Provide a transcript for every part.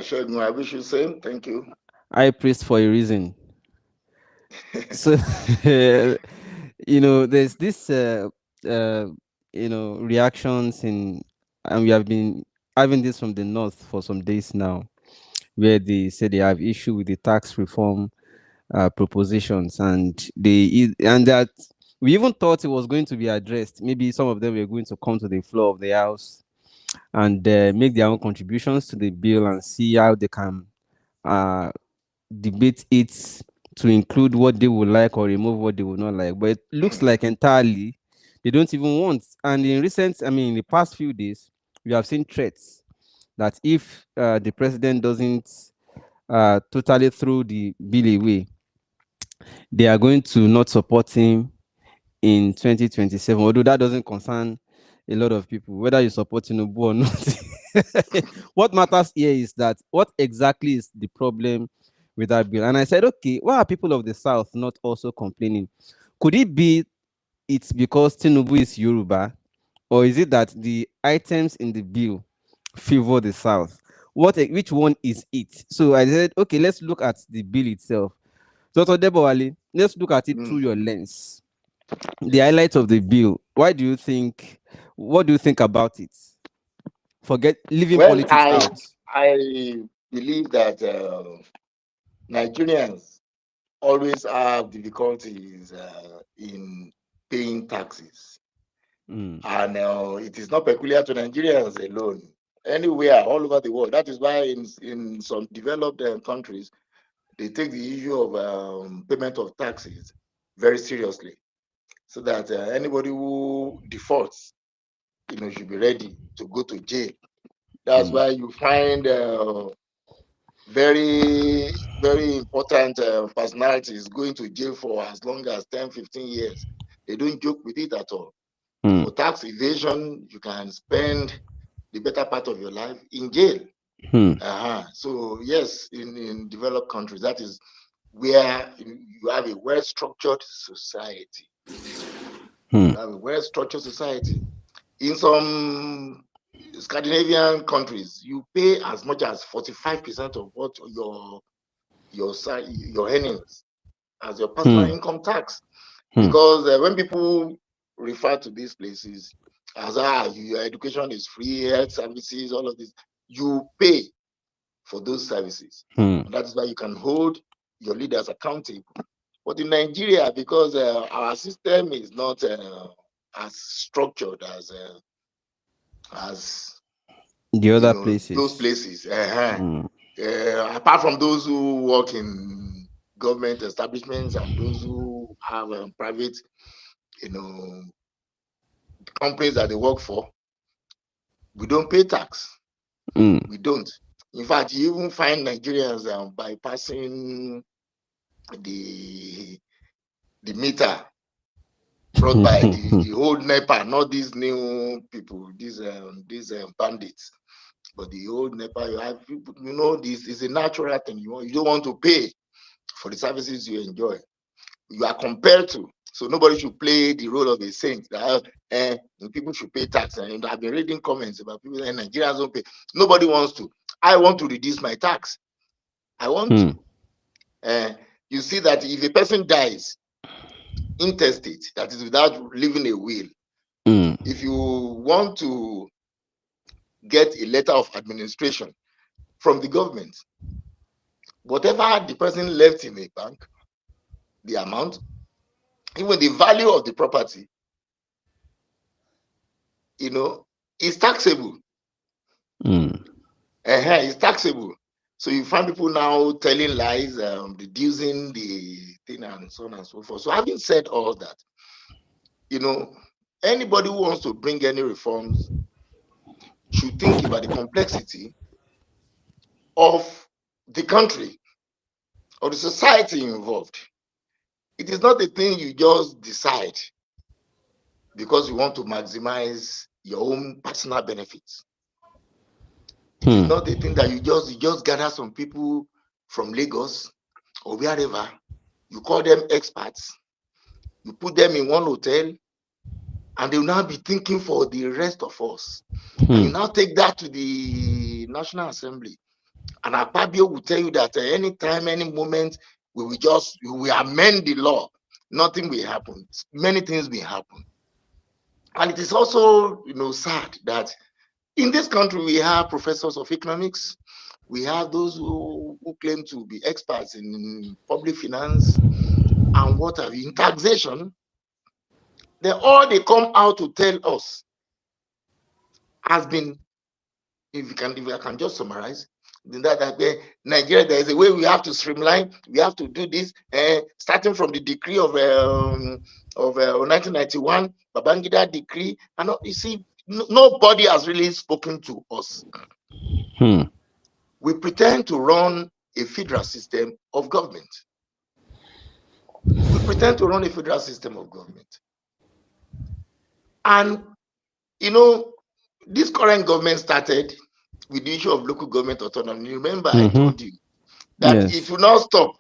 Shogun, I wish you same. Thank you. I praised for a reason. So, there's this, uh, reactions and we have been having this from the north for some days now, where they say they have issue with the tax reform propositions, and that we even thought it was going to be addressed. Maybe some of them were going to come to the floor of the house and make their own contributions to the bill and see how they can uh, debate it to include what they would like or remove what they would not like. But it looks like entirely they don't even want. And in the past few days, we have seen threats that if the president doesn't totally throw the bill away, they are going to not support him in 2027. Although that doesn't concern a lot of people, whether you support Tinubu or not. What matters here is that what exactly is the problem with that bill? And I said, okay, why are people of the South not also complaining? Could it be it's because Tinubu is Yoruba, or is it that the items in the bill favor the South? Which one is it? So I said, okay, let's look at the bill itself. Dr. Debowale, let's look at it through Mm, your lens. The yes. highlights of the bill. What do you think about it? Forget leaving Well, politics out. I believe that Nigerians always have difficulties in paying taxes, Mm, and it is not peculiar to Nigerians alone. Anywhere, all over the world. That is why in some developed countries, they take the issue of payment of taxes very seriously, so that anybody who defaults, should be ready to go to jail. That's mm, why you find very, very important personalities going to jail for as long as 10, 15 years. They don't joke with it at all. For mm, tax evasion, you can spend the better part of your life in jail. mm, So yes, in developed countries, that is where you have a well-structured society. mm, You have a well-structured society. In some Scandinavian countries, you pay as much as 45% of what your earnings as your personal mm, income tax. mm, Because when people refer to these places as your education is free, health services, all of this, you pay for those services. mm. And that is why you can hold your leaders accountable. But in Nigeria, because our system is not as structured as The other those places. places. Mm, Apart from those who work in government establishments and those who have private, you know, companies that they work for, we don't pay tax. mm, We don't. In fact, you even find Nigerians bypassing the the meter brought by the old NEPA, not these new people, these bandits, but the old NEPA. You have people, this is a natural thing. You don't want to pay for the services you enjoy. You are compelled to. So nobody should play the role of a saint. That people should pay tax. And I've been reading comments about people saying Nigerians don't pay. Nobody wants to. I want to reduce my tax. I want to. mm, Uh, you see that if a person dies intestate, that is without leaving a will, mm, if you want to get a letter of administration from the government, whatever the person left in a bank, the amount, even the value of the property, is taxable. mm, It's taxable. So you find people now telling lies, reducing the thing, and so on and so forth. So having said all that, you know, anybody who wants to bring any reforms should think about the complexity of the country or the society involved. It is not a thing you just decide because you want to maximize your own personal benefits. It is mm, not a thing that you just gather some people from Lagos or wherever, you call them experts, you put them in one hotel, and they will now be thinking for the rest of us. And you mm, now take that to the National Assembly. And Akpabio will tell you that anytime, any moment, we will amend the law. Nothing will happen. Many things will happen. And it is also, sad that in this country we have professors of economics, we have those who claim to be experts in public finance and what have you, in taxation. They come out to tell us has been, if I can just summarize, that Nigeria, there is a way we have to streamline, we have to do this, starting from the decree of 1991, Babangida decree, and you see, nobody has really spoken to us. Hmm. We pretend to run a federal system of government. We pretend to run a federal system of government. And, this current government started with the issue of local government autonomy. Remember, I told you that it Yes. will not stop.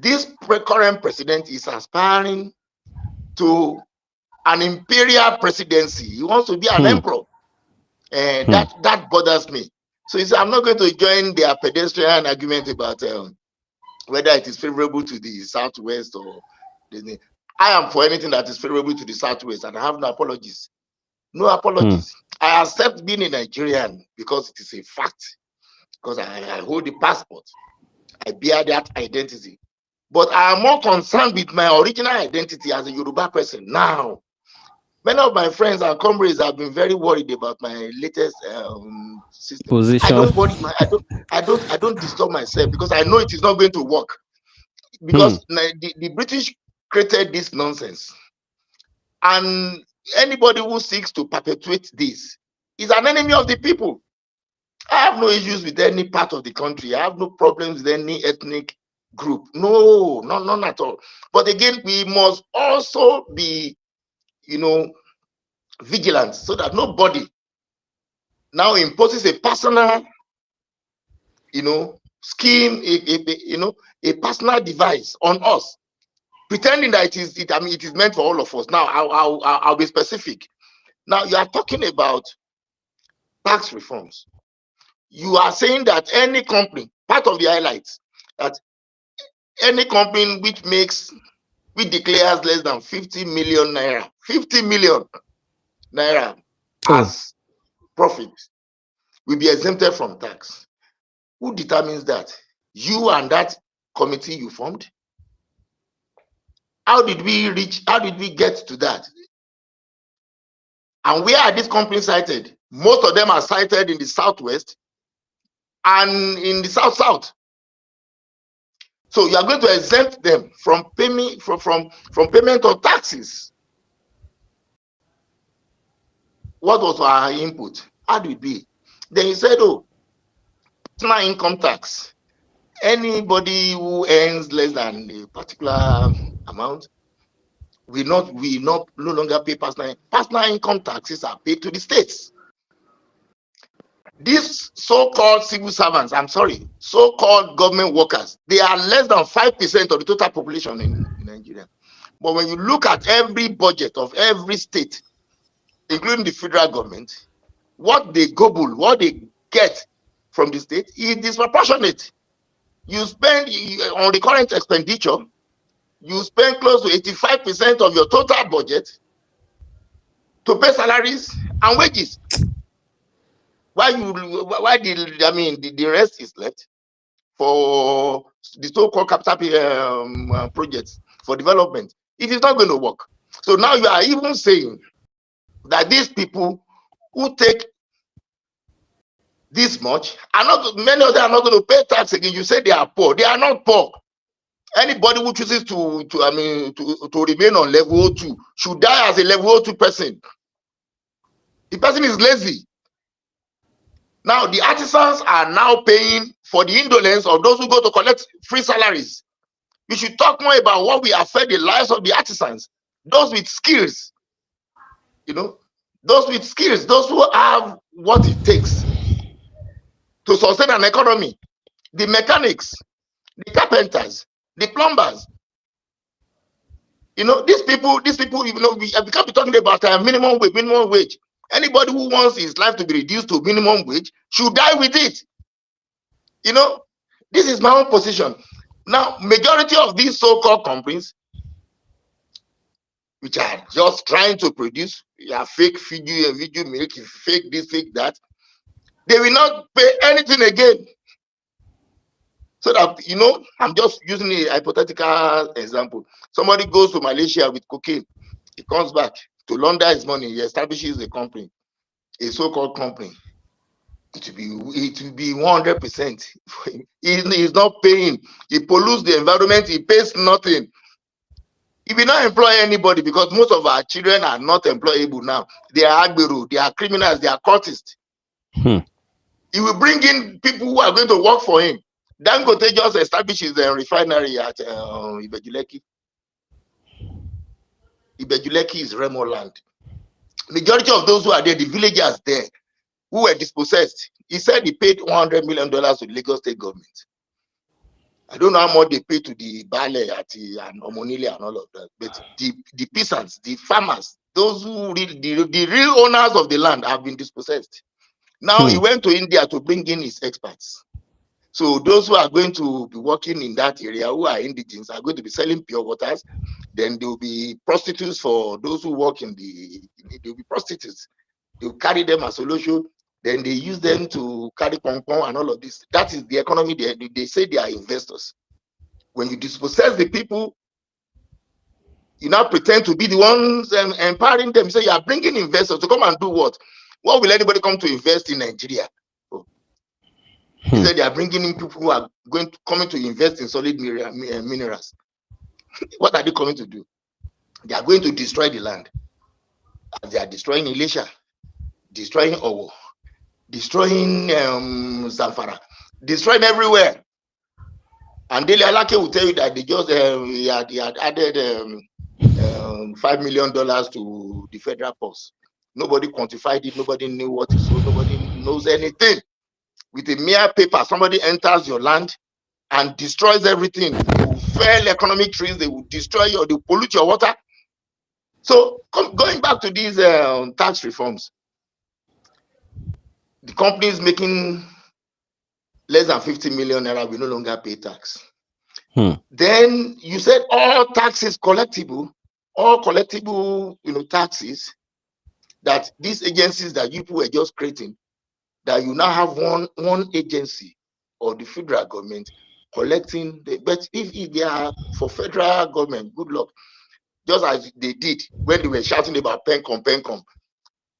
This current president is aspiring to an imperial presidency. He wants to be an emperor. And that bothers me. So he said, I'm not going to join their pedestrian argument about whether it is favorable to the Southwest or the. I am for anything that is favorable to the Southwest, and I have no apologies. No apologies. I accept being a Nigerian because it is a fact. Because I hold the passport. I bear that identity. But I am more concerned with my original identity as a Yoruba person now. Many of my friends and comrades have been very worried about my latest system. I Position. don't worry. I don't disturb myself because I know it is not going to work. Because the British created this nonsense, and anybody who seeks to perpetuate this is an enemy of the people. I have no issues with any part of the country. I have no problems with any ethnic group. No, none at all. But again, we must also be, vigilant so that nobody now imposes a personal, scheme, a personal device on us, pretending that it is meant for all of us. Now, I'll be specific. Now, you are talking about tax reforms. You are saying that any company, part of the highlights, that any company which declares less than 50 million naira, 50 million naira as profit will be exempted from tax. Who determines that? You and that committee you formed? How did we get to that? And where are these companies cited? Most of them are cited in the Southwest and in the South. So you are going to exempt them from payment of taxes. What was our input? How do it be? Then you said, personal income tax. Anybody who earns less than a particular amount no longer pay personal income taxes are paid to the states. These so-called civil servants, so-called government workers, they are less than 5% of the total population in Nigeria. But when you look at every budget of every state, including the federal government, what they get from the state is disproportionate. You spend on the current expenditure, you spend close to 85% of your total budget to pay salaries and wages. The rest is left for the so-called capital projects for development. It is not going to work. So now you are even saying that these people who take this much many of them are not going to pay tax again. You say they are poor. They are not poor. Anybody who chooses to remain on level 2 should die as a level 2 person. The person is lazy. Now the artisans are now paying for the indolence of those who go to collect free salaries. We should talk more about what will affect the lives of the artisans, those with skills, those with skills, those who have what it takes to sustain an economy. The mechanics, the carpenters, the plumbers. These people, we can't be talking about minimum wage. Anybody who wants his life to be reduced to minimum wage should die with it. You know, this is my own position. Now, majority of these so-called companies, which are just trying to produce fake video make fake this, fake that, they will not pay anything again. So that, I'm just using a hypothetical example. Somebody goes to Malaysia with cocaine, he comes back to launder his money, he establishes a company, a so-called company. It will be 100%. He's not paying. He pollutes the environment. He pays nothing. He will not employ anybody because most of our children are not employable now. They are agbero, they are criminals, they are cultists. Hmm. He will bring in people who are going to work for him. Dangote just establishes a refinery at Ibejuleki. Ibejuleki is Remo land. Majority of those who are there, the villagers there, who were dispossessed, he said he paid $100 million to the Lagos state government. I don't know how much they pay to the Bale and Omonile and all of that, but the peasants, the farmers, those who the real owners of the land have been dispossessed. Now he went to India to bring in his experts. So those who are going to be working in that area, who are indigents, are going to be selling pure waters. Then there will be prostitutes for those who work there will be prostitutes. They will carry them as solution. Then they use them to carry pong pong and all of this. That is the economy. They say they are investors. When you dispossess the people, you now pretend to be the ones empowering them. So you are bringing investors to come and do what? What will anybody come to invest in Nigeria? Oh. They said they are bringing in people who are coming to invest in solid minerals. What are they coming to do? They are going to destroy the land. They are destroying Elisha, destroying Owo, destroying Zamfara, destroying everywhere. And Dele Alake will tell you that they just he had added $5 million to the federal purse. Nobody quantified it. Nobody knew what it was. Nobody knows anything. With a mere paper, somebody enters your land and destroys everything. They will fell economic trees. They will destroy you. They will pollute your water. So going back to these tax reforms, the companies making less than 50 million naira will no longer pay tax. Then you said all taxes collectible, taxes that these agencies that you people were just creating, that you now have one agency or the federal government collecting but if they are for federal government, good luck. Just as they did when they were shouting about pencom,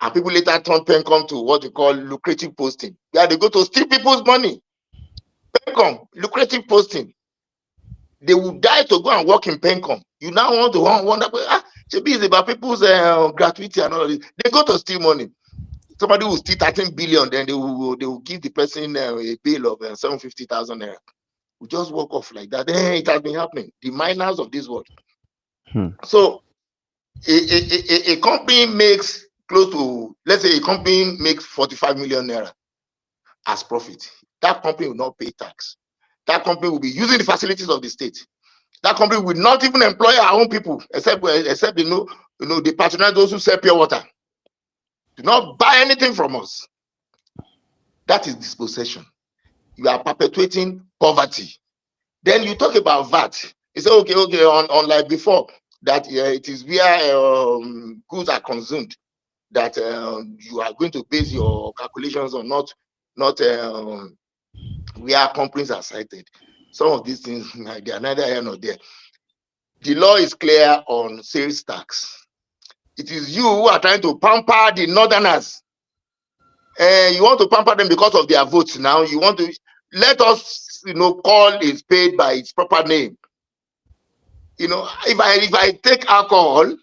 and people later turned pencom to what you call lucrative posting. Yeah, they go to steal people's money. Pencom, lucrative posting. They will die to go and work in pencom. You now want to wonder, maybe it's about people's gratuity and all of this. They go to steal money. Somebody will steal 13 billion, then they will give the person a bill of 750,000 naira. We just walk off like that. It has been happening. The miners of this world. So a company makes close to, let's say a company makes 45 million naira as profit. That company will not pay tax. That company will be using the facilities of the state. That company will not even employ our own people, except they patronize those who sell pure water. Do not buy anything from us. That is dispossession. You are perpetuating poverty. Then you talk about VAT. You say, okay, on like before, that it is where goods are consumed that you are going to base your calculations on, not where companies are cited. Some of these things, they are neither here nor there. The law is clear on sales tax. It is you who are trying to pamper the northerners. You want to pamper them because of their votes now. You want to let us, call it paid by its proper name. If I take alcohol,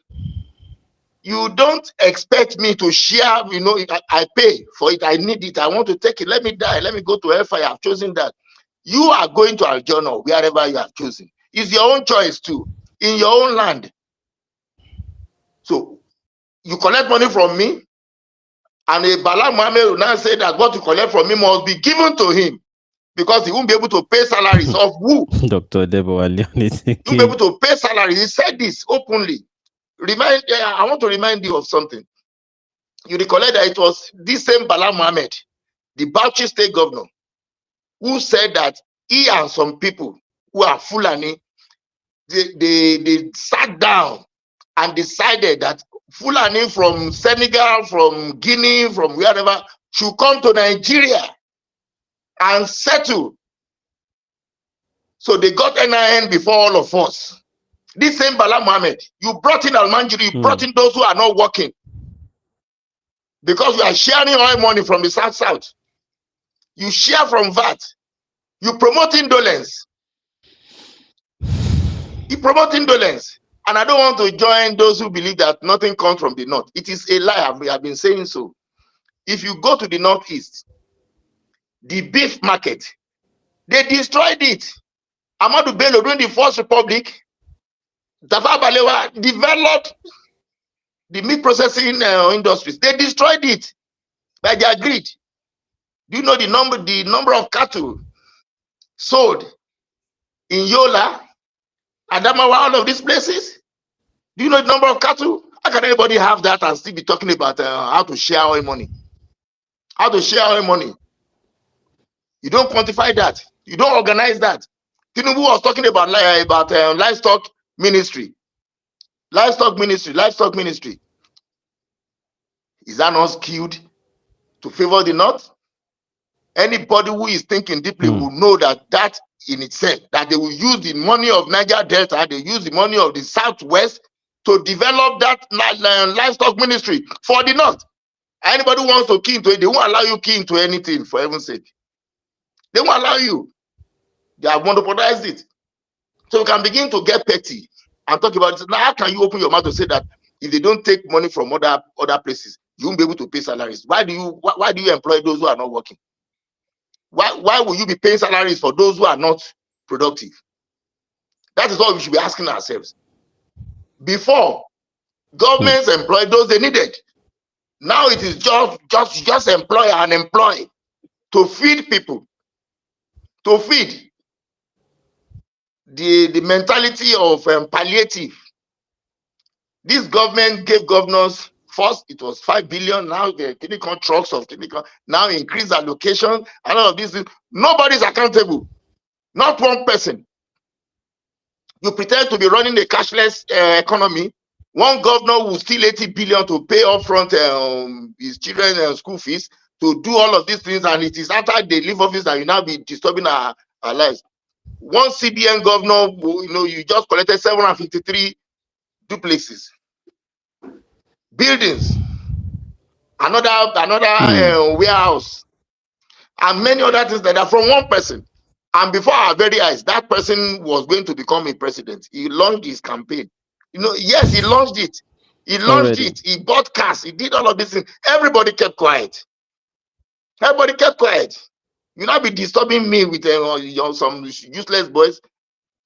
you don't expect me to share. I pay for it. I need it. I want to take it. Let me die. Let me go to hellfire. I've chosen that. You are going to Aljono, wherever you have chosen. It's your own choice too, in your own land. So you collect money from me, and a Bala Mohammed will now say that what you collect from me must be given to him, because he won't be able to pay salaries of who? Dr. Odebowale. He won't be able to pay salaries. He said this openly. I want to remind you of something. You recollect that it was this same Bala Mohammed, the Bauchi state governor, who said that he and some people who are Fulani, they sat down and decided that Fulani from Senegal, from Guinea, from wherever should come to Nigeria and settle. So they got NIN before all of us. This same Bala Mohammed, you brought in Al-Manjiri, you brought in those who are not working because you are sharing oil money from the South. You share from VAT. You promote indolence. You promote indolence. And I don't want to join those who believe that nothing comes from the North. It is a lie. I've been saying so. If you go to the Northeast, the beef market, they destroyed it. Amadou Bello during the First Republic, Tafawa Balewa developed the meat processing industries. They destroyed it by their greed. Do you know the number of cattle sold in Yola, Adamawa, all of these places? Do you know the number of cattle? How can anybody have that and still be talking about how to share oil money? How to share oil money? You don't quantify that. You don't organize that. Tinubu was talking about livestock ministry. Livestock ministry. Is that not skewed to favor the North? Anybody who is thinking deeply will know that in itself, that they will use the money of Niger Delta, they use the money of the Southwest to develop that livestock ministry for the North. Anybody who wants to key into it, they won't allow you key into anything, for heaven's sake. They won't allow you. They have monopolized it. So you can begin to get petty and talk about it. Now, how can you open your mouth to say that if they don't take money from other places, you won't be able to pay salaries? Why do you employ those who are not working? Why will you be paying salaries for those who are not productive? That is what we should be asking ourselves. Before, governments employed those they needed. Now it is just employ and employ to feed people, to feed the mentality of palliative. This government gave governors, first it was 5 billion, now the clinical trucks of clinical, now increase allocation, and all of these things. Nobody's accountable, not one person. You pretend to be running a cashless economy. One governor will steal 80 billion to pay upfront his children's school fees, to do all of these things, and it is after they leave office that you now be disturbing our lives. One CBN governor, you just collected 753 duplexes, buildings, another warehouse, and many other things that are from one person. And before our very eyes, that person was going to become a president. He launched his campaign. Yes, he launched it. He launched it. He bought cars. He did all of these things. Everybody kept quiet. Everybody kept quiet. You not be disturbing me with some useless boys,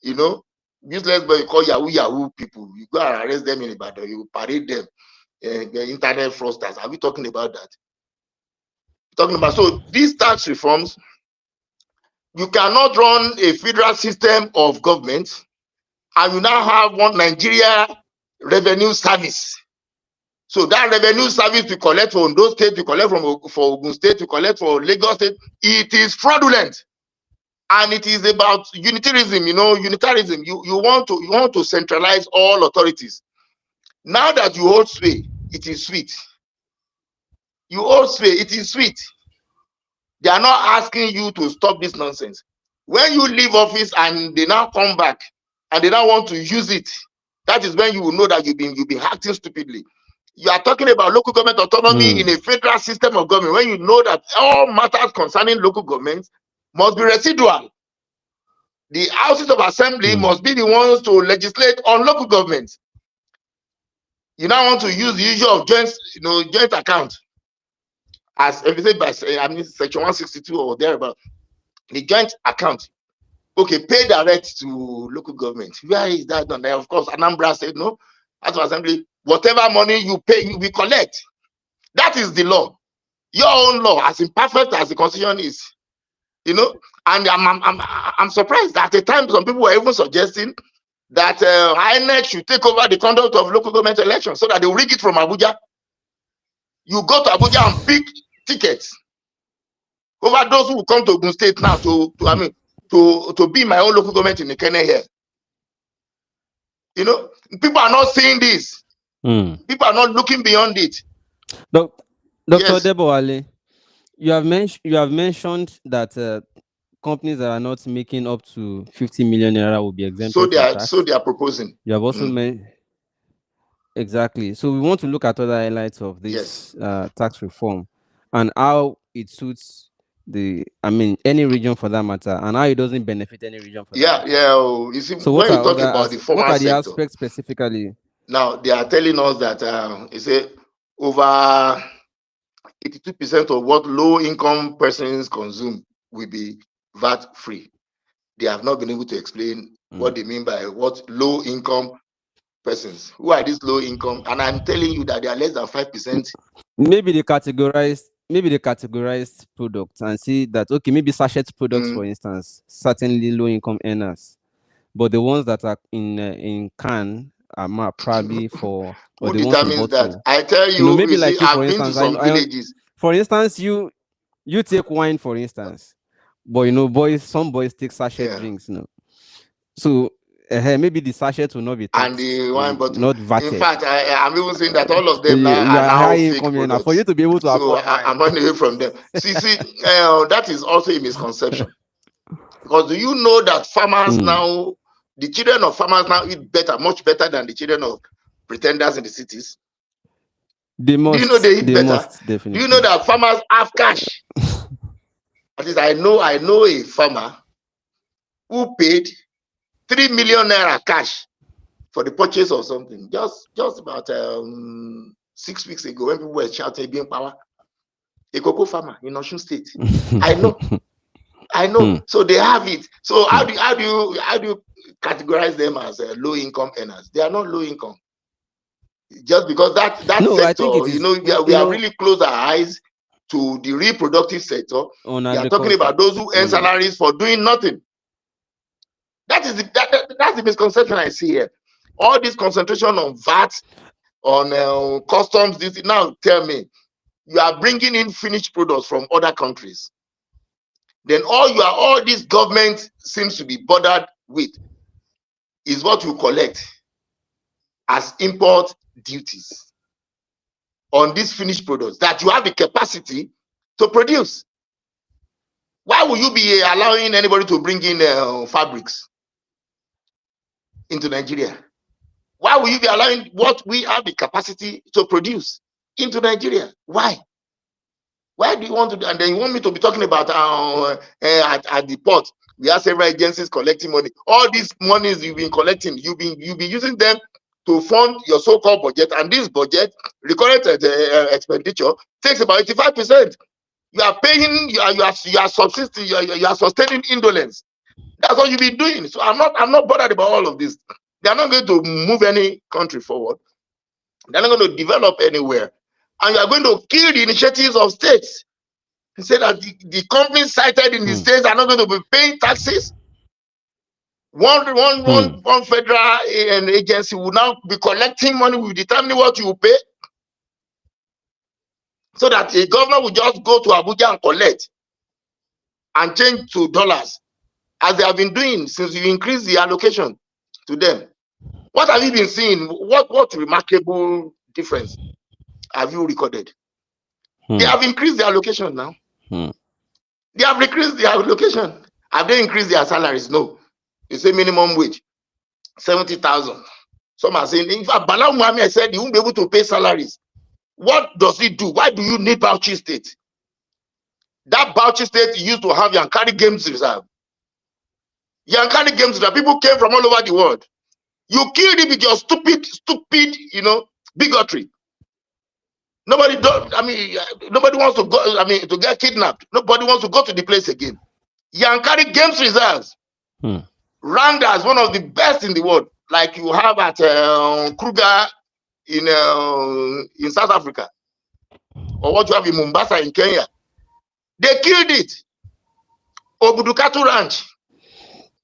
useless boys you call Yahoo people. You go and arrest them in Ibadan. You parade them. The internet fraudsters. Are we talking about that? So these tax reforms, you cannot run a federal system of government and you now have one Nigeria Revenue Service. So that revenue service we collect from those states, we collect for Ogun State, we collect for Lagos State, it is fraudulent. And it is about unitarism, unitarism. You want to centralize all authorities. Now that you hold sway, it is sweet. You hold sway, it is sweet. They are not asking you to stop this nonsense. When you leave office and they now come back and they now want to use it, that is when you will know that you've been acting stupidly. You are talking about local government autonomy in a federal system of government when you know that all matters concerning local governments must be residual. The houses of assembly must be the ones to legislate on local governments. You now want to use the issue of joint account as everything by section 162 or thereabout. The joint account. Okay, pay direct to local government. Where is that done? Of course, Anambra said no. House of Assembly, whatever money you pay, we collect. That is the law. Your own law, as imperfect as the constitution is, and I'm surprised that at the time some people were even suggesting that INEC should take over the conduct of local government elections so that they will rig it from Abuja. You go to Abuja and pick tickets. over those who will come to Ogun State now to be my own local government in the Kenya here. You know, people are not seeing this. People are not looking beyond it. Dr. Yes. Odebowale, you have mentioned that companies that are not making up to 50 million naira will be So exempted from tax. they are proposing. You have also mentioned exactly. So we want to look at other highlights of Yes. this tax reform and how it suits any region for that matter, and how it doesn't benefit any region for that Yeah, matter. yeah. You see, So when you talk about the what formal are the sector, aspects specifically? now they are telling us that you say over 82% of what low income persons consume will be VAT free. They have not been able to explain what they mean by what low income persons. Who are these low income? And I'm telling you that they are less than 5%. Maybe they categorized products and see that, okay, maybe sachet products, for Mm. instance, certainly low income earners, but the ones that are in can are probably for, or Who the ones in determines that? bottle. I tell You know, you, maybe you see, like you, for I've been to instance, some villages. for instance, you take wine, for instance, but some boys take sachet Yeah. drinks, so maybe the sachet will not be And taxed, the wine bottle. not In vatted. fact, I'm even saying that all of them now You are are now high fake income here now. For you products. to be able to So afford wine. I'm running away from them. See, that is also a misconception. Because do you know that farmers now, the children of farmers now eat better, much better than the children of pretenders in the cities? Do you know they eat They better? must Do you know definitely. that farmers have cash? At least I know a farmer who paid 3 million naira cash for the purchase of something just about 6 weeks ago, when people were shouting being power. A cocoa farmer in Osun State. I know. So they have it. So how do you categorize them as low income earners? They are not low income. Just because that No, I think it sector, you is. know, we are really close our eyes to the reproductive sector. On We are talking agriculture. about those who earn salaries for doing nothing. That's the misconception I see here. All this concentration on VAT, on customs. This now tell me, you are bringing in finished products from other countries. Then all this government seems to be bothered with is what you collect as import duties on these finished products that you have the capacity to produce. Why will you be allowing anybody to bring in fabrics into Nigeria? Why will you be allowing what we have the capacity to produce into Nigeria? Why? Why do you want to do? And then you want me to be talking about at the port, we have several agencies collecting money. All these monies you've been collecting, you've been using them to fund your so-called budget, and this budget, recurrent expenditure, takes about 85%. You are paying, you are subsisting, you are sustaining indolence. That's what you've been doing. So I'm not bothered about all of this. They are not going to move any country forward. They're not going to develop anywhere. And you are going to kill the initiatives of states. He said that the companies cited in the states are not going to be paying taxes. One federal agency will now be collecting money, will determine what you pay, so that a governor will just go to Abuja and collect and change to dollars, as they have been doing since you increased the allocation to them. What have you been seeing? What remarkable difference have you recorded? They have increased the allocation now. They have increased their allocation. Have they increased their salaries? No. You say minimum wage, 70,000. Some are saying, in fact, Bala Muhammad said he won't be able to pay salaries. What does he do? Why do you need Bauchi State? That Bauchi State used to have Yankari Games Reserve. Yankari Games Reserve, people came from all over the world. You killed it with your stupid, bigotry. Nobody wants to go, to get kidnapped. Nobody wants to go to the place again. Yankari Games Reserves, ranked as one of the best in the world, like you have at Kruger in South Africa, or what you have in Mombasa in Kenya. They killed it. Obudukatu Ranch.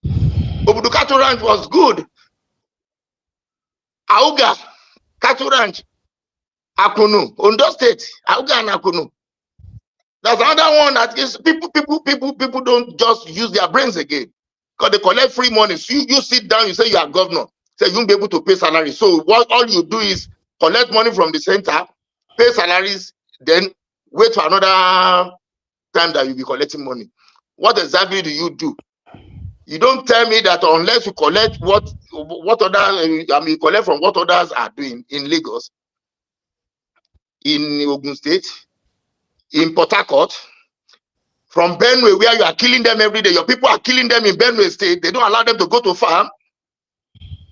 Obudukatu Ranch was good. Auga Cattle Ranch, Akunu, Ondo State, Auga and Akunu. That's another one that is people don't just use their brains again because they collect free money. So you sit down, you say you are governor, say you won't be able to pay salary. So what all you do is collect money from the center, pay salaries, then wait for another time that you'll be collecting money. What exactly do you do? You don't tell me that unless you collect what other you collect from what others are doing in Lagos, in Ogun State, in Port Harcourt, from Benue, where you are killing them every day. Your people are killing them in Benue State. They don't allow them to go to farm.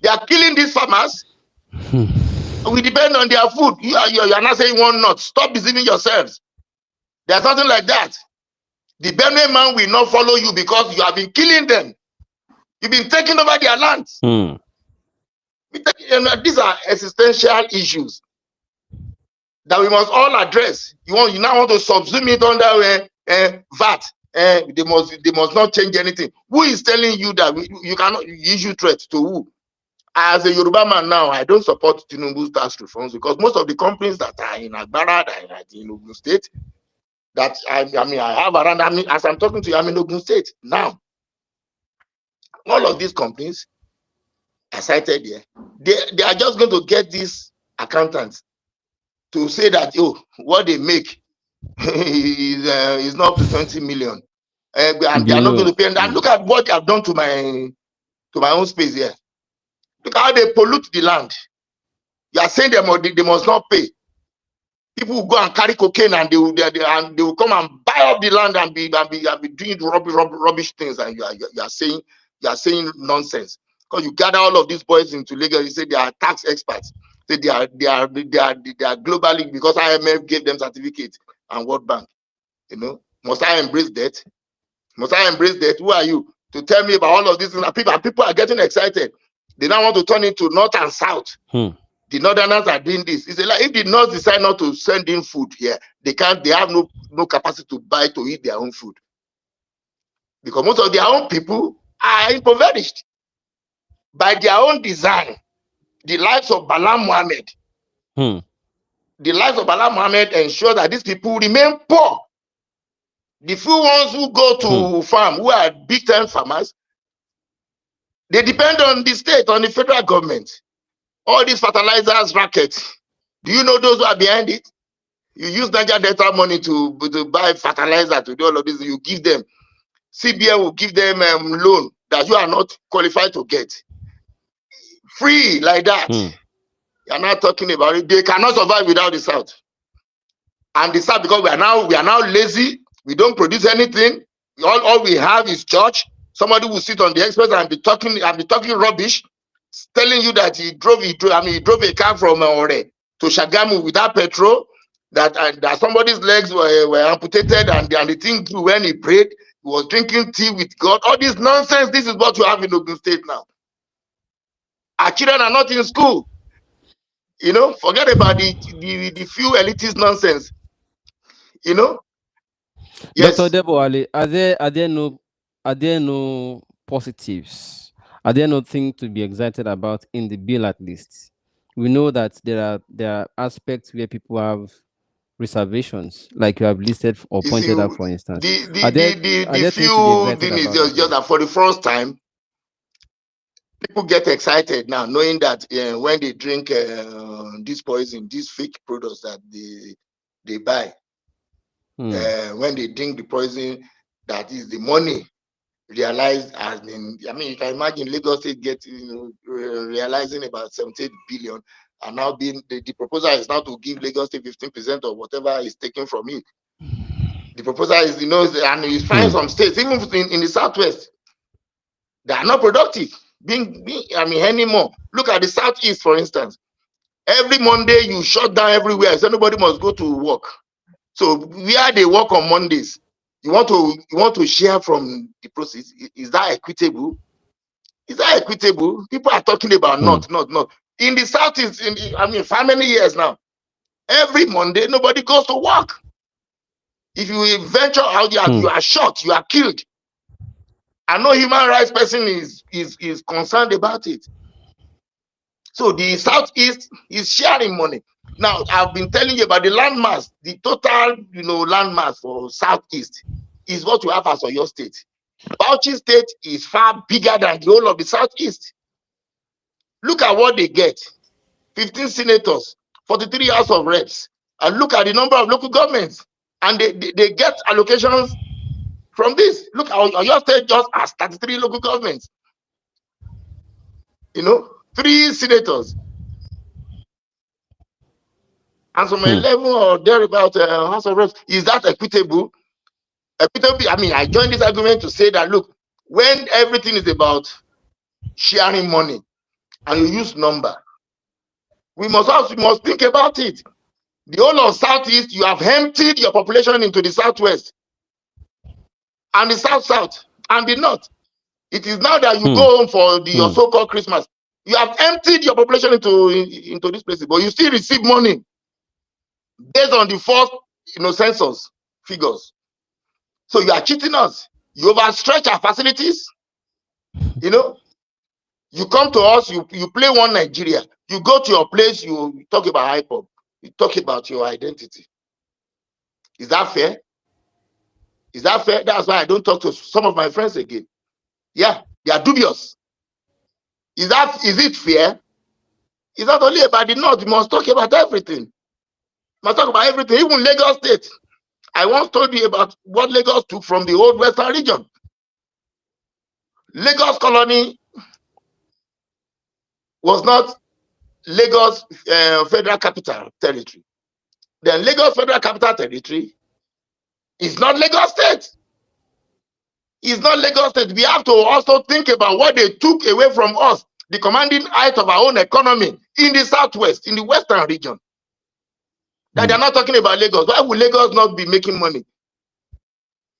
They are killing these farmers. We depend on their food. You are not saying one not. Stop deceiving yourselves. There's nothing like that. The Benue man will not follow you because you have been killing them. You've been taking over their lands. These are existential issues that we must all address. You now want to subsume it under VAT. They must not change anything. Who is telling you that you cannot issue threats to who? As a Yoruba man now, I don't support Tinubu's tax reforms because most of the companies that are in Agbara, that are in Ogun State, that I have around, as I'm talking to you, I'm in Ogun State now. All of these companies I cited here, they are just going to get these accountants to say that what they make is not up to 20 million, and they are not going to pay. And look at what they have done to my own space here. Look how they pollute the land. You are saying they must not pay. People will go and carry cocaine and they will come and buy up the land and be doing rubbish things, and you are saying nonsense because you gather all of these boys into Lagos. You say they are tax experts. Say they are globally, because IMF gave them certificate and World Bank. Must I embrace that? Must I embrace that? Who are you to tell me about all of these things? People are getting excited. They now want to turn into north and south. The northerners are doing this. It's like if the north decide not to send in food here, they have no capacity to buy to eat their own food. Because most of their own people are impoverished by their own design. The lives of Bala Mohammed. The lives of Bala Mohammed ensure that these people remain poor. The few ones who go to farm, who are big time farmers, they depend on the state, on the federal government. All these fertilizers rackets, do you know those who are behind it? You use Niger Delta money to buy fertilizer, to do all of this. You give them. CBN will give them loan that you are not qualified to get. Free like that. You're not talking about it. They cannot survive without the South. And the South, because we are now lazy. We don't produce anything. All we have is church. Somebody will sit on the express and be talking rubbish, telling you that he drove a car from Ore to Shagamu without petrol, that somebody's legs were amputated, and the thing grew when he prayed. He was drinking tea with God. All this nonsense. This is what you have in Ogun State now. Our children are not in school. Forget about the few elitist nonsense. Yes. Dr. Odebowale, are there no positives? Are there no things to be excited about in the bill at least? We know that there are aspects where people have reservations, like you have listed or pointed out, for instance. Are there things to be few excited thing is about? just that for the first time, people get excited now, knowing that when they drink this poison, these fake products that they buy, when they drink the poison, that is the money realized has been. You can imagine Lagos State realizing about 78 billion, and now being the proposal is now to give Lagos State 15% of whatever is taken from it. The proposal is, and you find some states, even in the Southwest, they are not productive anymore. Look at the Southeast, for instance. Every Monday you shut down everywhere, so nobody must go to work. So where they work on Mondays, you want to share from the process. Is that equitable? Is that equitable? People are talking about not. In the Southeast, for how many years now? Every Monday, nobody goes to work. If you venture out, you are shot, you are killed. And no human rights person is concerned about it. So the Southeast is sharing money. Now, I've been telling you about the landmass, the total, landmass for Southeast is what you have as your state. Bauchi State is far bigger than the whole of the Southeast. Look at what they get. 15 senators, 43 House of Reps, and look at the number of local governments. And they get allocations from this. Look, your state just has 33 local governments. 3 senators. And some 11 or thereabout House of Reps. Is that equitable? Equitable. I mean, I joined this argument to say that, look, when everything is about sharing money and you use number, we must think about it. The whole of Southeast, you have emptied your population into the Southwest and the South and the North. It is now that you go home for your so-called Christmas. You have emptied your population into these places, but you still receive money based on the first census figures. So you are cheating us. You overstretch our facilities. You come to us, you play one Nigeria. You go to your place, you talk about hip hop. You talk about your identity. Is that fair? Is that fair? That's why I don't talk to some of my friends again. Yeah, they are dubious. Is it fair? It's not only about the North. You must talk about everything. You must talk about everything, even Lagos State. I once told you about what Lagos took from the old Western region. Lagos colony was not Lagos Federal Capital Territory. Then Lagos Federal Capital Territory is not Lagos State. It's not Lagos State. We have to also think about what they took away from us, the commanding height of our own economy in the Southwest, in the Western region. That they're not talking about Lagos. Why would Lagos not be making money?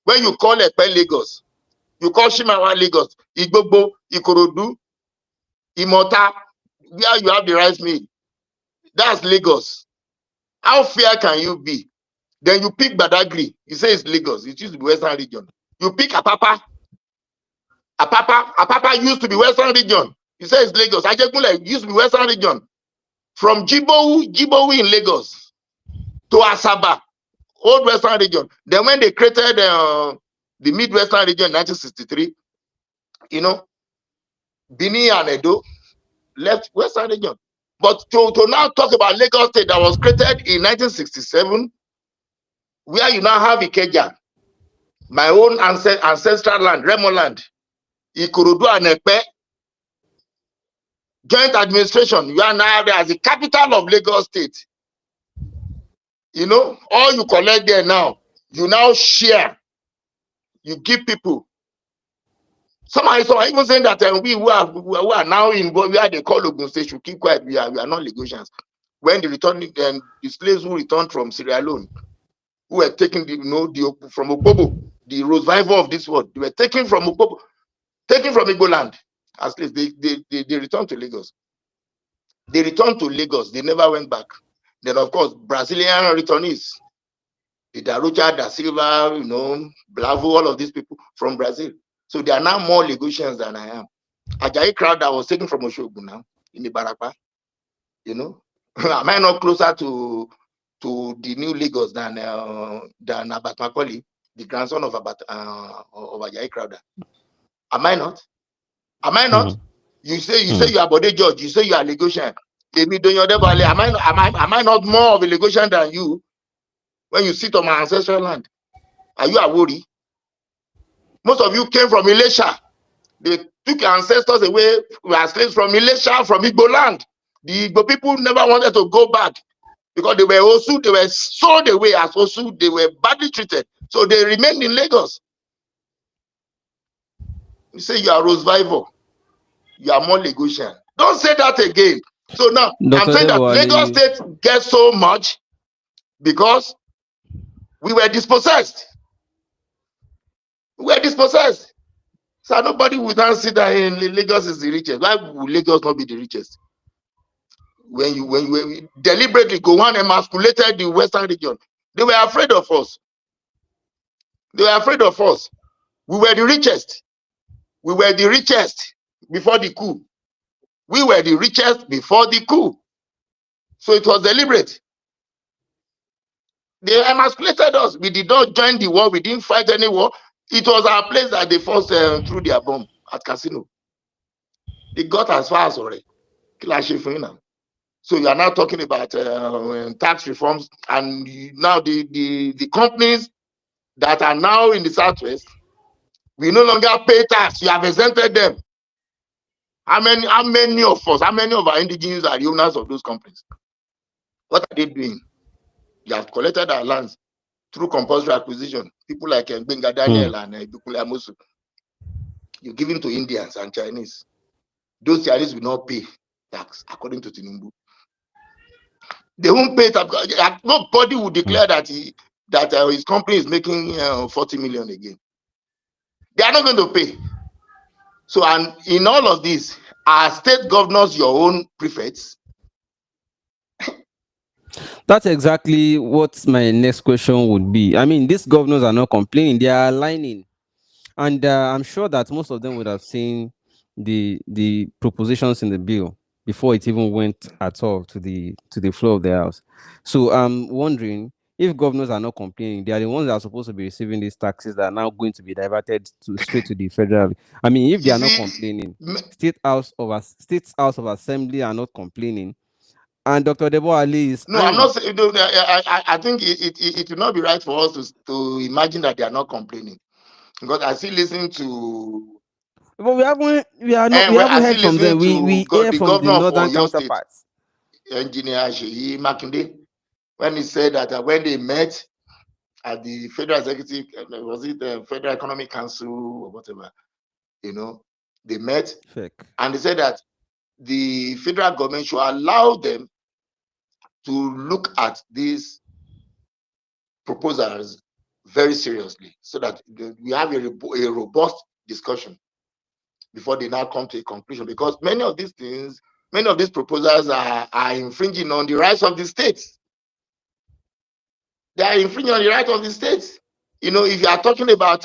When you call Epe Lagos, you call Shimawa Lagos, Igbogbo, Ikorodu, Imota, where you have the rice mill. That's Lagos. How fair can you be? Then you pick Badagry. You say it's Lagos. It used to be Western region. You pick Apapa. Apapa used to be Western region. You say it's Lagos. Ajegunle used to be Western region. From Jibowu in Lagos to Asaba, old Western region. Then when they created the Midwestern region in 1963, Bini and Edo left Western region. But to now talk about Lagos State that was created in 1967, where you now have Ikeja, my own ancestral land, Remo land, Ikorodu and Epe, joint administration, you are now there as the capital of Lagos State. All you collect there now, you now share, you give people. Some are even saying that we who are now in where they call Ogun State should keep quiet. We are not Lagosians. When the slaves who returned from Sierra Leone, who were taken from Opobo, the revival of this world, they were taken from Opobo, taken from Igbo land as slaves. They returned to Lagos. They returned to Lagos. They never went back. Then, of course, Brazilian returnees, the Daruja, Da Silva, Blavo, all of these people from Brazil. So they are now more Lagosians than I am. Ajayi Crowder was taken from Oshogu now in the Barapa. Am I not closer to the new Lagos than Abat Macaulay, the grandson of Ajayi Crowder? Am I not? Am I not? You say you are Bode George. You say you are Lagosian. Oladoyin Odebowale, am I not more of a Lagosian than you when you sit on my ancestral land? Are you Awori? Most of you came from Ilesha. They took your ancestors away, were slaves from Ilesha, from Igbo land. The Igbo people never wanted to go back because they were Osu, they were sold away as Osu, they were badly treated. So they remained in Lagos. You say you are Rose Vival, you are more Lagosian. Don't say that again. So now, I'm saying that Lagos State gets so much because we were dispossessed. We were dispossessed. So nobody would now say that Lagos is the richest. Why would Lagos not be the richest? When you deliberately go on and emasculated the Western region, they were afraid of us. They were afraid of us. We were the richest. We were the richest before the coup. We were the richest before the coup. So it was deliberate. They emasculated us. We did not join the war. We didn't fight any war. It was our place that they first threw their bomb at casino. They got as far as already. So you are now talking about tax reforms, and now the companies that are now in the Southwest, we no longer pay tax. You have exempted them. How many of us, how many of our indigenous are the owners of those companies? What are they doing? They have collected our lands through compulsory acquisition. People like Benga Daniel and Bukule Amosu. You give it to Indians and Chinese. Those Chinese will not pay tax, according to Tinubu. They won't pay tax. Nobody will declare that his company is making 40 million again. They are not going to pay. So, and in all of this, are state governors your own prefects? That's exactly what my next question would be. I mean, these governors are not complaining; they are aligning, and I'm sure that most of them would have seen the propositions in the bill before it even went at all to the floor of the house. So I'm wondering, if governors are not complaining, they are the ones that are supposed to be receiving these taxes that are now going to be diverted to straight to the federal. I mean, if they You are not see, complaining, State House of Assembly are not complaining, and Dr. Odebowale is no, I'm angry. not saying. I think it will not be right for us to imagine that they are not complaining, because I still listen to. But we And I haven't still heard from listening them. to We hear the from the governor of northern Oyo State, counterparts. Engineer Sheyi Makinde, when he said that when they met at the Federal Executive, was it the Federal Economic Council or whatever, they met Fake. and they said that the federal government should allow them to look at these proposals very seriously, so that we have a robust discussion before they now come to a conclusion. Because many of these proposals are infringing on the rights of the states. They are infringing on the rights of the states. If you are talking about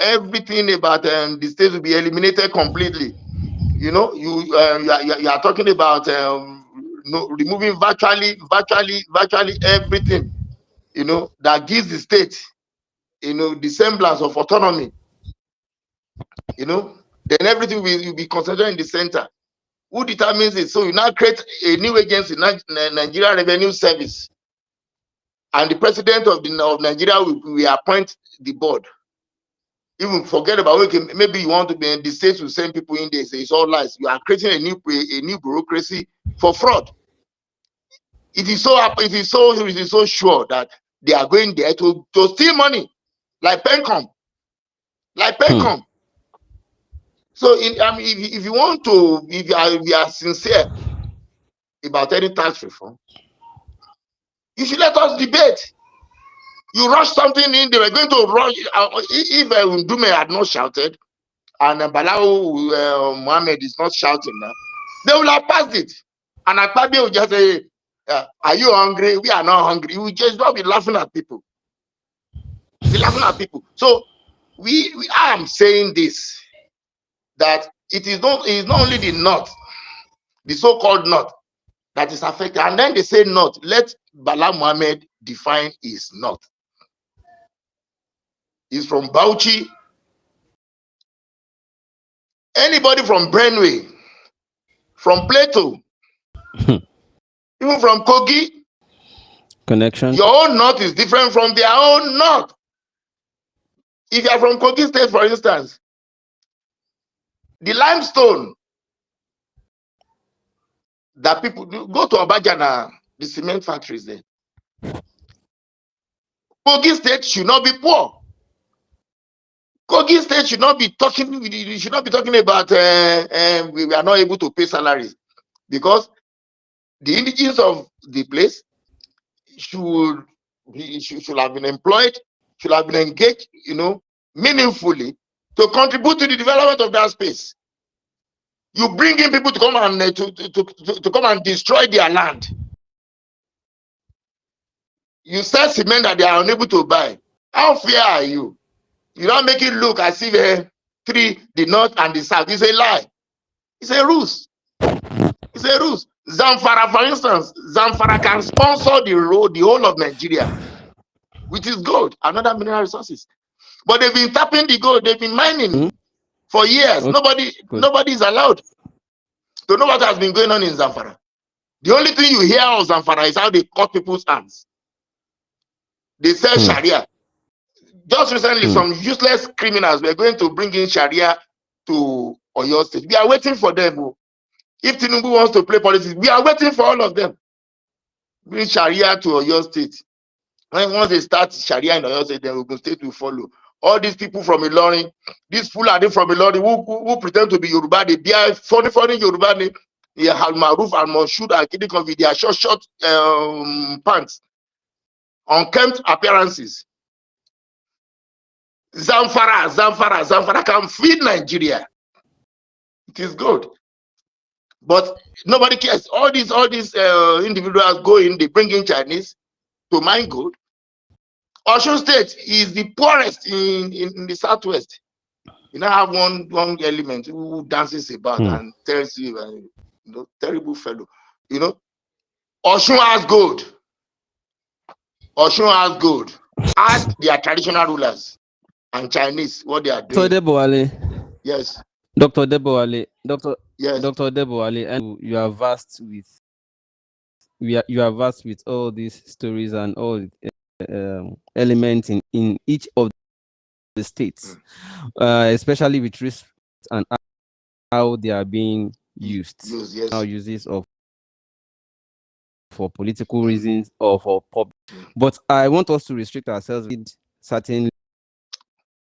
everything about the states will be eliminated completely. You are talking about removing virtually everything, that gives the state, the semblance of autonomy, then everything will be concentrated in the center. Who determines it? So you now create a new agency, Nigeria Revenue Service, and the president of Nigeria will appoint the board. Even forget about, okay, maybe you want to be in the states will send people in there, say it's all lies. You are creating a new bureaucracy for fraud. It is so sure that they are going there to steal money, like Pencom. So if you want to, if you are sincere about any tax reform, you should let us debate. You rush something in, they were going to rush. If Ndume had not shouted, and Balau Mohammed is not shouting now, they will have passed it. And Akpabio will just say, are you hungry? We are not hungry. We just not be laughing at people. Be laughing at people. So I am saying this, that it is not only the North, the so-called North, that is affected. And then they say North. Let Bala Mohammed define his North. He's from Bauchi. Anybody from Benue, from Plateau, even from Kogi, Connection. your own North is different from their own North. If you are from Kogi State, for instance, the limestone that people do, go to Obajana, the cement factories there. Kogi State should not be poor. Kogi State should not be talking. You should not be talking about we are not able to pay salaries, because the indigenous of the place should have been employed, should have been engaged, meaningfully, to contribute to the development of that space. You bring in people to come and to come and destroy their land. You sell cement that they are unable to buy. How fair are you? You don't make it look as if the north and the south is a lie. It's a ruse. It's a ruse. Zamfara, for instance, Zamfara can sponsor the road, the whole of Nigeria, which is gold and other mineral resources. But they've been tapping the gold, they've been mining for years. Okay, Nobody is allowed to know what has been going on in Zamfara. The only thing you hear of Zamfara is how they cut people's hands. They sell Sharia. Just recently, some useless criminals were going to bring in Sharia to Oyo State. We are waiting for them. If Tinubu wants to play politics, we are waiting for all of them. Bring Sharia to Oyo State. Once they start Sharia in Oyo State, then Ogun State will follow. All these people from Ilorin, these Fulani from Ilorin who pretend to be Yoruba, they are funny Yoruba name. They have Maruf and Monshood and Kidikon with their short pants, unkempt appearances. Zamfara can feed Nigeria. It is good. But nobody cares. All these individuals go in, they bring in Chinese to mine gold. Osun State is the poorest in the southwest. You now have one element who dances about and tells you, terrible fellow. Osun has gold. Osun has gold. Ask their traditional rulers and Chinese what they are doing. Odebowale. Yes. Dr. Odebowale. Yes. Dr. Odebowale, and you are vast with all these stories and all elements in each of the states, especially with respect and how they are being used. Yes. Now uses of for political reasons or for public. But I want us to restrict ourselves with certain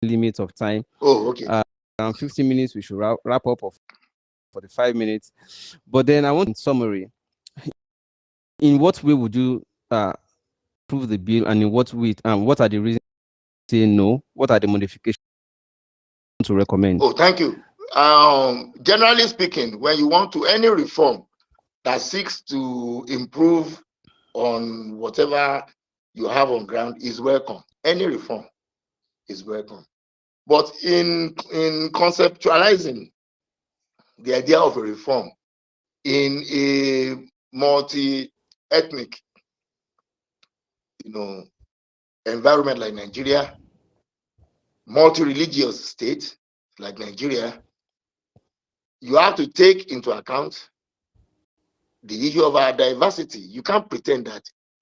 limits of time. Oh, okay. Around 15 minutes, we should wrap up of 45 minutes. But then I want in summary, in what way would you approve the bill, and in what way, what are the reasons to say no? What are the modifications to recommend? Oh, thank you. Generally speaking, when you want to any reform that seeks to improve on whatever you have on ground is welcome. Any reform is welcome. But in conceptualizing the idea of a reform in a multi-ethnic, environment like Nigeria, multi-religious state like Nigeria, you have to take into account the issue of our diversity. You can't pretend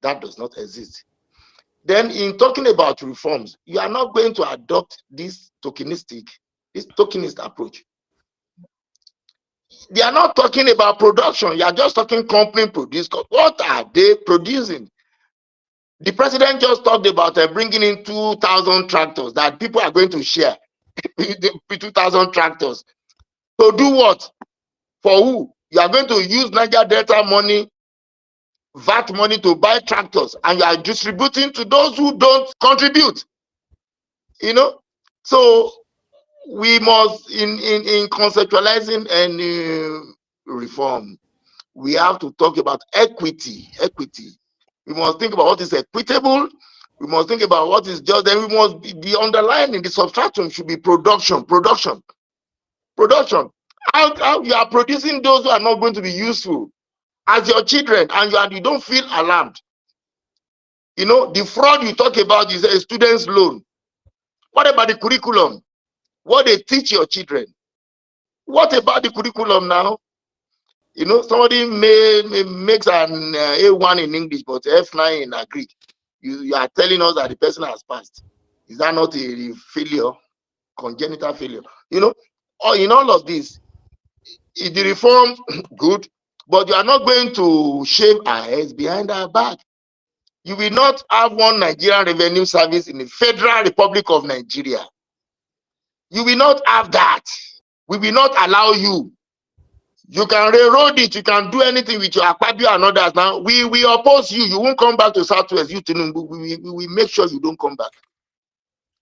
that does not exist. Then in talking about reforms, you are not going to adopt this tokenist approach. They are not talking about production. You are just talking company produce. What are they producing? The president just talked about bringing in 2,000 tractors that people are going to share. 2,000 tractors. To do what? For who? You are going to use Niger Delta money, VAT money to buy tractors, and you are distributing to those who don't contribute. So we must, in conceptualizing any reform, we have to talk about equity. We must think about what is equitable. We must think about what is just. Then we must be underlying in the substratum should be production. How you are producing those who are not going to be useful as your children, and you don't feel alarmed. The fraud you talk about is a student's loan. What about the curriculum? What they teach your children? What about the curriculum now? Somebody makes an A1 in English, but F9 in Greek. You are telling us that the person has passed. Is that not a failure, congenital failure? Or in all of this, the reform, good, but you are not going to shave our heads behind our back. You will not have one Nigerian Revenue Service in the Federal Republic of Nigeria. You will not have that. We will not allow you. You can railroad it. You can do anything with your Akpabio and others. Now, we oppose you. You won't come back to Southwest. We will make sure you don't come back.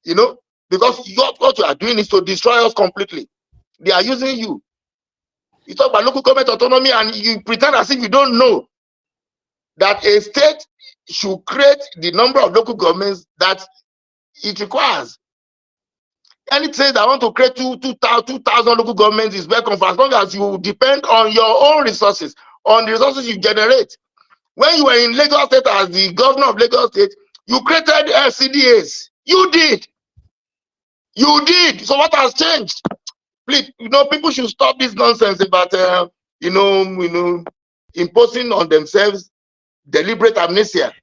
Because what you are doing is to destroy us completely. They are using you. You talk about local government autonomy and you pretend as if you don't know that a state should create the number of local governments that it requires. Any state that want to create 2,000 local governments is welcome, for as long as you depend on your own resources, on the resources you generate. When you were in Lagos State as the governor of Lagos State, you created CDAs. You did. You did. So what has changed? Please, people should stop this nonsense about, imposing on themselves deliberate amnesia.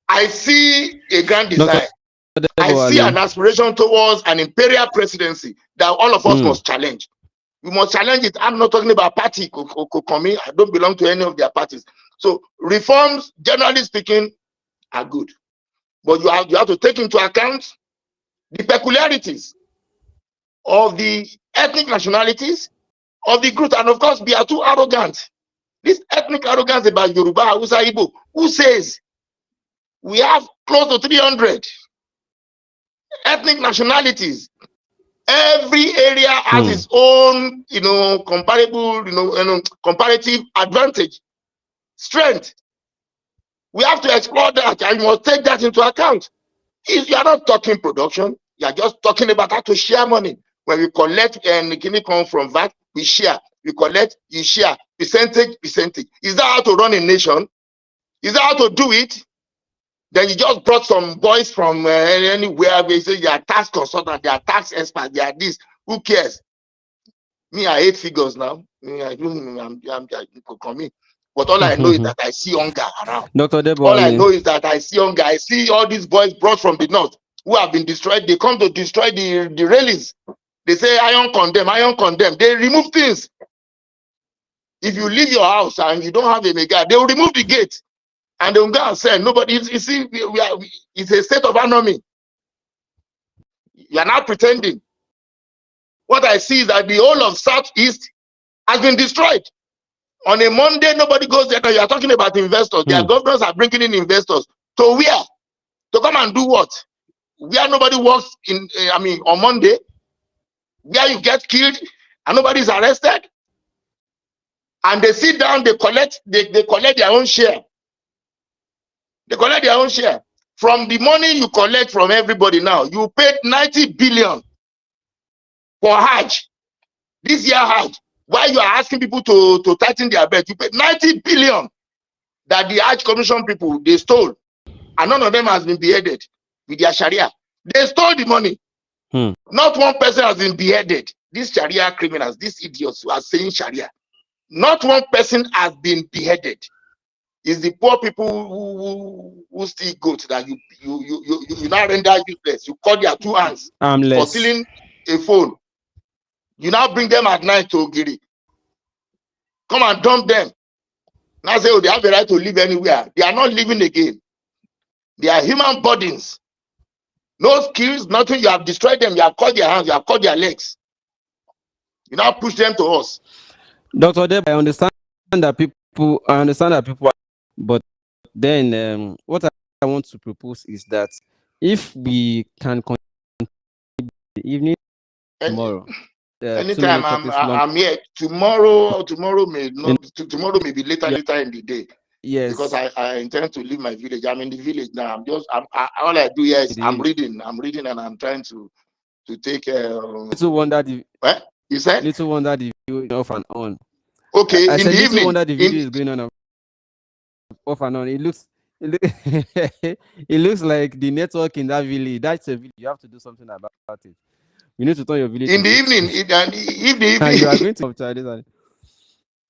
I see a grand Dr. design. I see an Odebowale. aspiration towards an imperial presidency that all of us must challenge. We must challenge it. I'm not talking about party. I don't belong to any of their parties. So reforms, generally speaking, are good. But you have to take into account the peculiarities of the ethnic nationalities of the group. And of course, we are too arrogant. This ethnic arrogance about Yoruba, Hausa, Igbo, who says we have close to 300 ethnic nationalities. Every area has its own, comparative advantage, strength. We have to explore that, and you must take that into account. If you are not talking production, you are just talking about how to share money. When we collect and can come from VAT, we share. We collect, you share, percentage. Is that how to run a nation? Is that how to do it? Then you just brought some boys from anywhere. They say they are tax consultants, they are tax experts, they are this. Who cares? Me, I hate figures now. I'm coming. But all I know is that I see hunger around. Dr. All I Odebowale. know is that I see hunger. I see all these boys brought from the north who have been destroyed. They come to destroy the railings. They say iron condemn, iron condemn. They remove things. If you leave your house and you don't have a mega, they will remove the gate. And they will go and say, nobody, you see, it's a state of autonomy. You are not pretending. What I see is that the whole of Southeast has been destroyed. On a Monday, nobody goes there. Now you are talking about investors. Their governors are bringing in investors. To where? To come and do what? Where nobody works on Monday, where you get killed and nobody is arrested. And they sit down, they collect their own share. They collect their own share. From the money you collect from everybody now, you paid 90 billion for Hajj. This year Hajj. Why you are asking people to tighten their belt? You paid 90 billion that the Hajj Commission people, they stole. And none of them has been beheaded with their Sharia. They stole the money. Not one person has been beheaded. These Sharia criminals, these idiots who are saying Sharia, not one person has been beheaded. It's the poor people who steal goats that you now render useless. You cut their two hands for stealing a phone. You now bring them at night to Ogiri. Come and dump them. Now say, oh, they have the right to live anywhere. They are not living again. They are human bodies. No skills, nothing. You have destroyed them. You have cut their hands. You have cut their legs. You now push them to us. Dr. Deb, I understand that people, but then what I want to propose is that if we can continue the evening tomorrow, anytime I'm here. Tomorrow may not. Tomorrow may be later in the day. Yes. Because I intend to leave my village. I'm in the village now. All I do here is I'm reading, and I'm trying to take. Little wonder the. What you said? Little wonder the view off and on. Okay, I in said the little evening. Wonder the video is going on off and on. It looks like the network in that village. That's a village. You have to do something about it. You need to turn your village in the evening. And you are going to Chinese.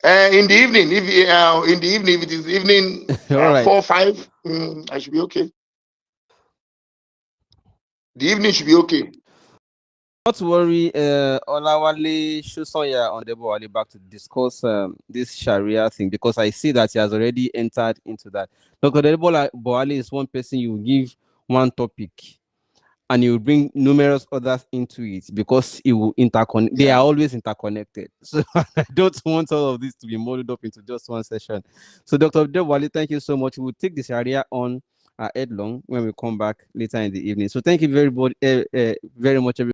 In the evening, if it is evening, all right, 4 5, I should be okay. The evening should be okay. Not to worry, Olawale Shosoya on Odebowale back to discuss this Sharia thing, because I see that he has already entered into that. Dr. Odebowale is one person you give one topic and you bring numerous others into it, because it will interconnect. Yeah. They are always interconnected. So I don't want all of this to be molded up into just one session. So Dr. Odebowale, thank you so much. We'll take the Sharia on headlong when we come back later in the evening. So thank you very much, everybody.